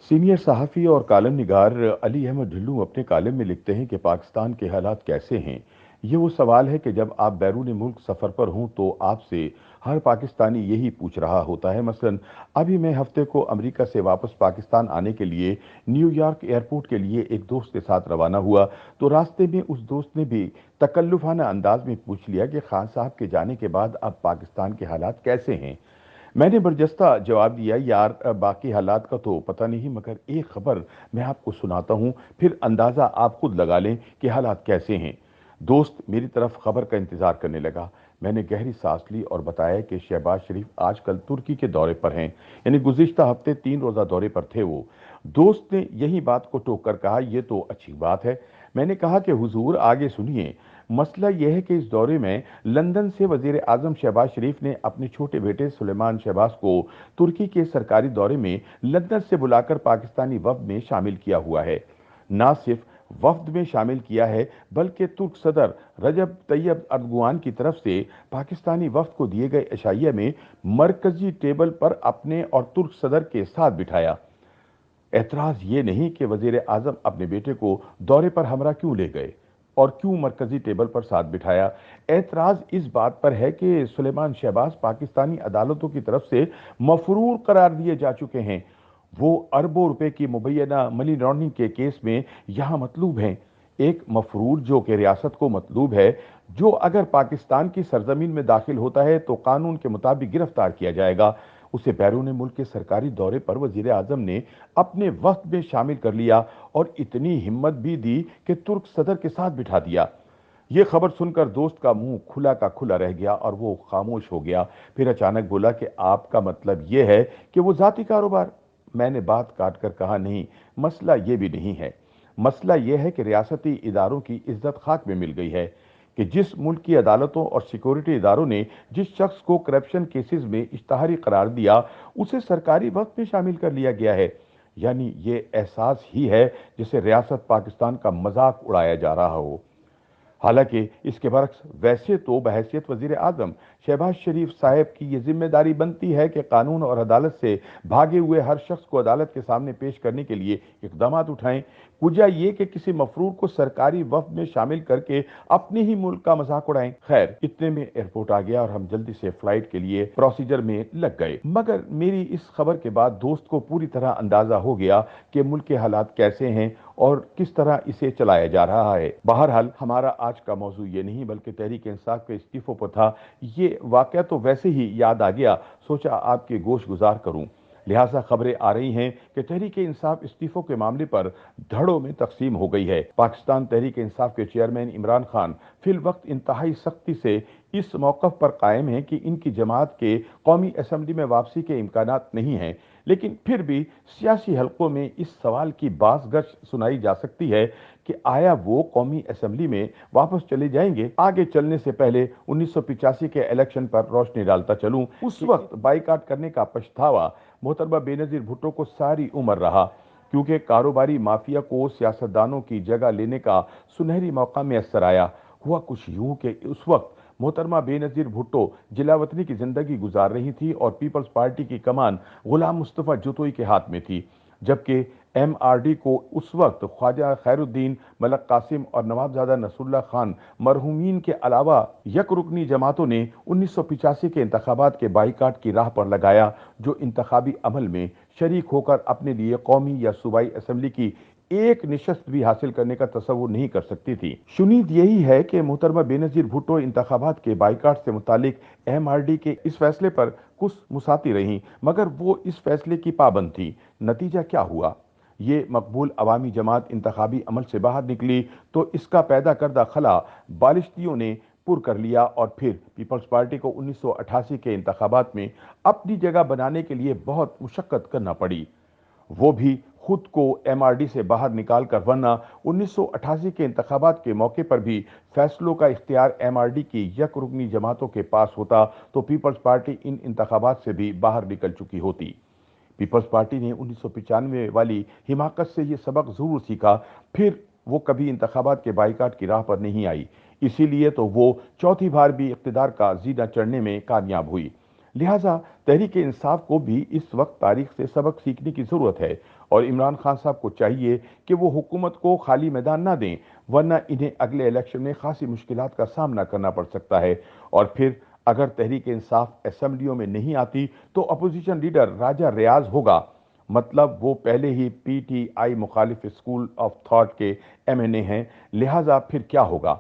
Senior सहाफ़ी और कालम निगार अली अहमद ढिल्लों अपने कालम में लिखते हैं कि पाकिस्तान के हालात कैसे हैं। ये वो सवाल है कि जब आप बैरून मुल्क सफ़र पर हों तो आपसे हर पाकिस्तानी यही पूछ रहा होता है। मसलन अभी मैं हफ्ते को अमेरिका से वापस पाकिस्तान आने के लिए न्यूयॉर्क एयरपोर्ट के लिए एक दोस्त के साथ रवाना हुआ, तो रास्ते में उस दोस्त ने भी तकल्लुफ़ाना अंदाज में पूछ लिया कि खान साहब के जाने के बाद अब पाकिस्तान के हालात कैसे हैं। मैंने बरजस्ता जवाब दिया, यार बाकी हालात का तो पता नहीं, मगर एक खबर मैं आपको सुनाता हूँ, फिर अंदाज़ा आप खुद लगा लें कि हालात कैसे हैं। दोस्त मेरी तरफ खबर का इंतज़ार करने लगा। मैंने गहरी सांस ली और बताया कि शहबाज शरीफ आजकल तुर्की के दौरे पर हैं, यानी गुज़िश्ता हफ्ते 3 रोज़ा दौरे पर थे वो। दोस्त ने यही बात को टोक कर कहा, ये तो अच्छी बात है। मैंने कहा कि हुजूर आगे सुनिए। मसला यह है कि इस दौरे में लंदन से वजीर आजम शहबाज शरीफ ने अपने छोटे बेटे सुलेमान शहबाज को तुर्की के सरकारी दौरे में लंदन से बुलाकर पाकिस्तानी वफ्द में शामिल किया हुआ है। ना सिर्फ वफ्द में शामिल किया है, बल्कि तुर्क सदर रजब तैयब अर्दगुआन की तरफ से पाकिस्तानी वफ्द को दिए गए इशाइया में मरकजी टेबल पर अपने और तुर्क सदर के साथ बिठाया। एतराज ये नहीं कि वजीर आजम अपने बेटे को दौरे पर हमरा क्यों ले गए और क्यों मरकजी टेबल पर साथ बिठाया। एतराज इस बात पर है कि सुलेमान शहबाज पाकिस्तानी अदालतों की तरफ से मफरूर करार दिए जा चुके हैं। वो अरबों रुपए की मुबैना मनी लॉन्ड्रिंग के केस में यहां मतलूब हैं। एक मफरूर जो कि रियासत को मतलूब है, जो अगर पाकिस्तान की सरजमीन में दाखिल होता है तो कानून के मुताबिक गिरफ्तार किया जाएगा। उसे बैरून मुल्क के सरकारी दौरे पर वजीर आजम ने अपने वफ्द में शामिल कर लिया और इतनी हिम्मत भी दी कि तुर्क सदर के साथ बिठा दिया। ये खबर सुनकर दोस्त का मुंह खुला का खुला रह गया और वो खामोश हो गया। फिर अचानक बोला कि आपका मतलब ये है कि वो जाती कारोबार। मैंने बात काट कर कहा, नहीं, मसला ये भी नहीं है। मसला ये है कि रियासती इदारों की इज्जत खाक में मिल गई है कि जिस मुल्क की अदालतों और सिक्योरिटी इदारों ने जिस शख्स को करप्शन केसेस में इश्तहारी करार दिया, उसे सरकारी वक्त में शामिल कर लिया गया है। यानी ये एहसास ही है जिसे रियासत पाकिस्तान का मजाक उड़ाया जा रहा हो। हालांकि इसके बरक्स वैसे तो बहैसियत वजीर आजम शहबाज शरीफ साहब की ये जिम्मेदारी बनती है कि कानून और अदालत से भागे हुए हर शख्स को अदालत के सामने पेश करने के लिए इकदाम उठाएं। वजह ये कि किसी मफरूर को सरकारी वफ्द में शामिल करके अपने ही मुल्क का मजाक उड़ाएं। खैर, इतने में एयरपोर्ट आ गया और हम जल्दी से फ्लाइट के लिए प्रोसीजर में लग गए। मगर मेरी इस खबर के बाद दोस्त को पूरी तरह अंदाजा हो गया कि मुल्क के हालात कैसे हैं और किस तरह इसे चलाया जा रहा है। बहरहाल हमारा आज का मौजू ये नहीं बल्कि तहरीक इंसाफ के इस्तीफों पर था। ये वाकया तो वैसे ही याद आ गया, सोचा आपके गोश गुजार करूं। लिहाजा खबरें आ रही हैं कि तहरीक इंसाफ इस्तीफों के मामले पर धड़ों में तकसीम हो गई है। पाकिस्तान तहरीक इंसाफ के चेयरमैन इमरान खान फिल वक्त इंतहाई सख्ती से इस मौकफ पर कायम है कि इनकी जमात के कौमी असम्बली में वापसी के इम्कानात नहीं हैं, लेकिन फिर भी सियासी हलकों में इस सवाल की बाज़गश सुनाई जा सकती है कि आया वो कौमी असम्बली में वापस चले जाएंगे। आगे चलने से पहले 1985 के इलेक्शन पर रोशनी डालता चलूं, उस वक्त बाइकाट करने का पछतावा मोहतरमा बेनजीर भुट्टो को सारी उम्र रहा, क्योंकि कारोबारी माफिया को सियासतदानों की जगह लेने का सुनहरी मौका मैसर आया। हुआ कुछ यूं कि उस वक्त मोहतरमा बेनजीर भुट्टो जिलावतनी की जिंदगी गुजार रही थी और पीपल्स पार्टी की कमान गुलाम मुस्तफा जतोई के हाथ में थी, जबकि एमआरडी को उस वक्त ख्वाजा खैरुद्दीन, मलक कासिम और नवाबजादा नसरुल्लाह खान मरहूमीन के अलावा यक रुकनी जमातों ने 1985 के इंतखाबात के बाइकाट की राह पर लगाया, जो इंतखाबी अमल में शरीक होकर अपने लिए कौमी या सूबाई असम्बली की एक निशस्त भी हासिल करने का तसव्वुर नहीं कर सकती थी। शुनीद यही है कि मोहतरमा बेनजीर भुट्टो इंतखाबात के बाइकाट से मुतालिक एमआरडी के इस फैसले पर कुछ मुसाती रहीं, मगर वो इस फैसले की पाबंद थी। नतीजा क्या हुआ? ये मकबूल अवामी जमात इंतखाबी अमल से बाहर निकली तो इसका पैदा करदा खला बालिश्तियों ने पुर कर लिया और फिर पीपल्स पार्टी को 1988 के इंतखाबात में अपनी जगह बनाने के लिए बहुत मुशक्कत करना पड़ी, वो भी खुद को एमआरडी से बाहर निकालकर, वरना 1988 के इंतखाबात के मौके पर भी फैसलों का इख्तियार एमआरडी की यक रुकनी जमातों के पास होता तो पीपल्स पार्टी इन इंतखाबात से भी बाहर निकल चुकी होती। पीपल्स पार्टी ने 1995 वाली हिमाकत से ये सबक जरूर सीखा, फिर वो कभी इंतखाबात के बाइकाट की राह पर नहीं आई। इसीलिए तो वो चौथी बार भी इख्तिदार का जीना चढ़ने में कामयाब हुई। लिहाजा तहरीक इंसाफ को भी इस वक्त तारीख से सबक सीखने की जरूरत है اور عمران خان صاحب کو چاہیے کہ وہ حکومت کو خالی میدان نہ دیں، ورنہ انہیں اگلے الیکشن میں خاصی مشکلات کا سامنا کرنا پڑ سکتا ہے۔ اور پھر اگر تحریک انصاف اسمبلیوں میں نہیں آتی تو اپوزیشن لیڈر راجہ ریاض ہوگا، مطلب وہ پہلے ہی پی ٹی آئی مخالف اسکول آف تھاٹ کے ایم این اے ہیں، لہٰذا پھر کیا ہوگا؟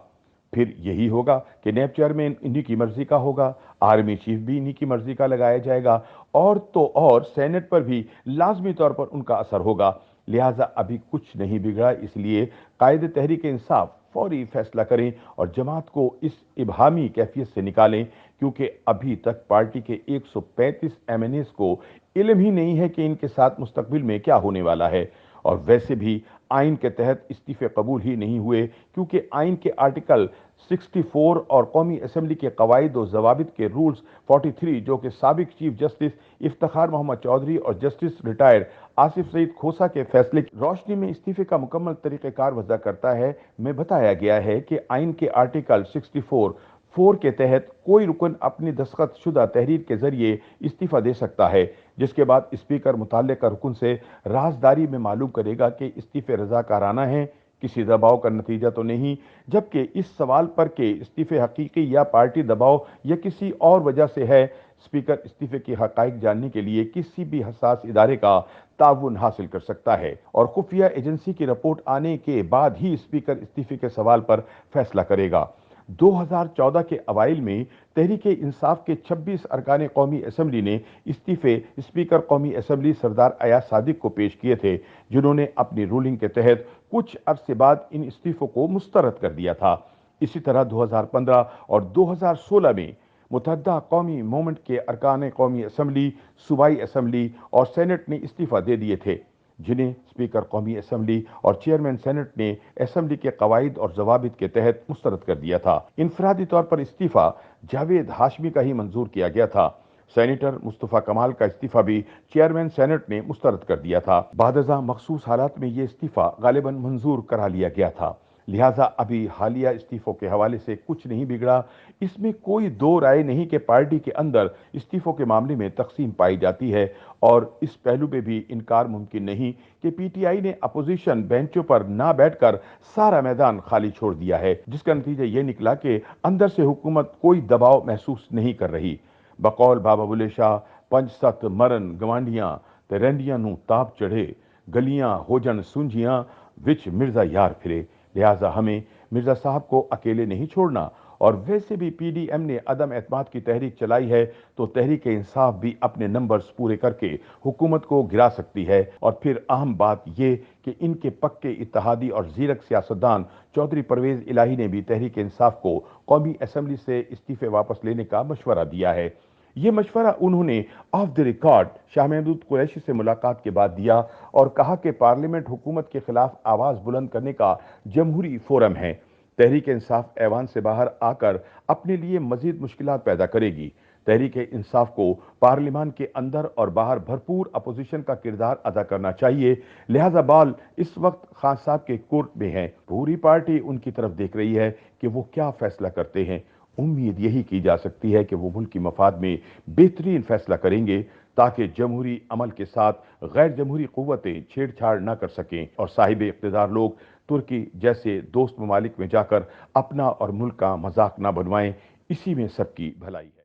پھر یہی ہوگا کہ نیب چیئرمین انہی کی مرضی کا ہوگا، آرمی چیف بھی انہی کی مرضی کا لگایا جائے گا، اور تو اور سینٹ پر بھی لازمی طور پر ان کا اثر ہوگا۔ لہٰذا ابھی کچھ نہیں بگڑا، اس لیے قائد تحریک انصاف فوری فیصلہ کریں اور جماعت کو اس ابہامی کیفیت سے نکالیں، کیونکہ ابھی تک پارٹی کے 135 ایم این ایز کو علم ہی نہیں ہے کہ ان کے ساتھ مستقبل میں کیا ہونے والا ہے، اور ویسے بھی آئین کے تحت استعفے قبول ہی نہیں ہوئے، کیونکہ آئین کے آرٹیکل 64 اور قومی اسمبلی کے قواعد و ضوابط کے رولز 43 جو کہ سابق چیف جسٹس افتخار محمد چودھری اور جسٹس ریٹائر آصف سعید کھوسہ کے فیصلے کی روشنی میں استعفے کا مکمل طریقہ کار وضع کرتا ہے، میں بتایا گیا ہے کہ آئین کے آرٹیکل 64 کے تحت کوئی رکن اپنی دستخط شدہ تحریر کے ذریعے استعفیٰ دے سکتا ہے، جس کے بعد اسپیکر متعلقہ رکن سے رازداری میں معلوم کرے گا کہ استعفے رضاکارانہ ہیں، کسی دباؤ کا نتیجہ تو نہیں، جبکہ اس سوال پر کہ استعفے حقیقی یا پارٹی دباؤ یا کسی اور وجہ سے ہے، اسپیکر استعفے کے حقائق جاننے کے لیے کسی بھی حساس ادارے کا تعاون حاصل کر سکتا ہے، اور خفیہ ایجنسی کی رپورٹ آنے کے بعد ہی اسپیکر استعفے کے سوال پر فیصلہ کرے گا۔ 2014 کے اوائل میں تحریک انصاف کے 26 ارکان قومی اسمبلی نے استعفے اسپیکر قومی اسمبلی سردار ایاز صادق کو پیش کیے تھے، جنہوں نے اپنی رولنگ کے تحت کچھ عرصے بعد ان استعفوں کو مسترد کر دیا تھا۔ اسی طرح 2015 اور 2016 میں متحدہ قومی موومنٹ کے ارکان قومی اسمبلی، صوبائی اسمبلی اور سینٹ نے استعفیٰ دے دیے تھے، جنہیں اسپیکر قومی اسمبلی اور چیئرمین سینٹ نے اسمبلی کے قواعد اور ضوابط کے تحت مسترد کر دیا تھا۔ انفرادی طور پر استعفیٰ جاوید ہاشمی کا ہی منظور کیا گیا تھا۔ سینیٹر مصطفیٰ کمال کا استعفیٰ بھی چیئرمین سینٹ نے مسترد کر دیا تھا۔ بعد ازاں مخصوص حالات میں یہ استعفیٰ غالباً منظور کرا لیا گیا تھا۔ لہٰذا ابھی حالیہ استعفوں کے حوالے سے کچھ نہیں بگڑا۔ اس میں کوئی دو رائے نہیں کہ پارٹی کے اندر استعفوں کے معاملے میں تقسیم پائی جاتی ہے، اور اس پہلو میں بھی انکار ممکن نہیں کہ پی ٹی آئی نے اپوزیشن بینچوں پر نہ بیٹھ کر سارا میدان خالی چھوڑ دیا ہے، جس کا نتیجہ یہ نکلا کہ اندر سے حکومت کوئی دباؤ محسوس نہیں کر رہی۔ بقول بابا بلے شاہ، پنج ست مرن گوانڈیاں تے رہندیاں نوں تاپ چڑھے، گلیاں ہو جن سونجیاں وچ مرزا یار پھرے۔ لہٰذا ہمیں مرزا صاحب کو اکیلے نہیں چھوڑنا، اور ویسے بھی پی ڈی ایم نے عدم اعتماد کی تحریک چلائی ہے تو تحریک انصاف بھی اپنے نمبرز پورے کر کے حکومت کو گرا سکتی ہے۔ اور پھر اہم بات یہ کہ ان کے پکے اتحادی اور زیرک سیاستدان چودھری پرویز الہی نے بھی تحریک انصاف کو قومی اسمبلی سے استعفے واپس لینے کا مشورہ دیا ہے۔ یہ مشورہ انہوں نے of the record Shah Mahmood Qureshi سے ملاقات کے بعد دیا اور کہا کہ پارلیمنٹ حکومت کے خلاف آواز بلند کرنے کا جمہوری فورم ہے۔ تحریک انصاف ایوان سے باہر آ کر اپنے لیے مزید مشکلات پیدا کرے گی۔ تحریک انصاف کو پارلیمان کے اندر اور باہر بھرپور اپوزیشن کا کردار ادا کرنا چاہیے، لہذا بال اس وقت خان صاحب کے کورٹ میں ہے۔ پوری پارٹی ان کی طرف دیکھ رہی ہے کہ وہ کیا فیصلہ کرتے ہیں۔ امید یہی کی جا سکتی ہے کہ وہ ملکی مفاد میں بہترین فیصلہ کریں گے، تاکہ جمہوری عمل کے ساتھ غیر جمہوری قوتیں چھیڑ چھاڑ نہ کر سکیں اور صاحب اقتدار لوگ ترکی جیسے دوست ممالک میں جا کر اپنا اور ملک کا مذاق نہ بنوائیں۔ اسی میں سب کی بھلائی ہے۔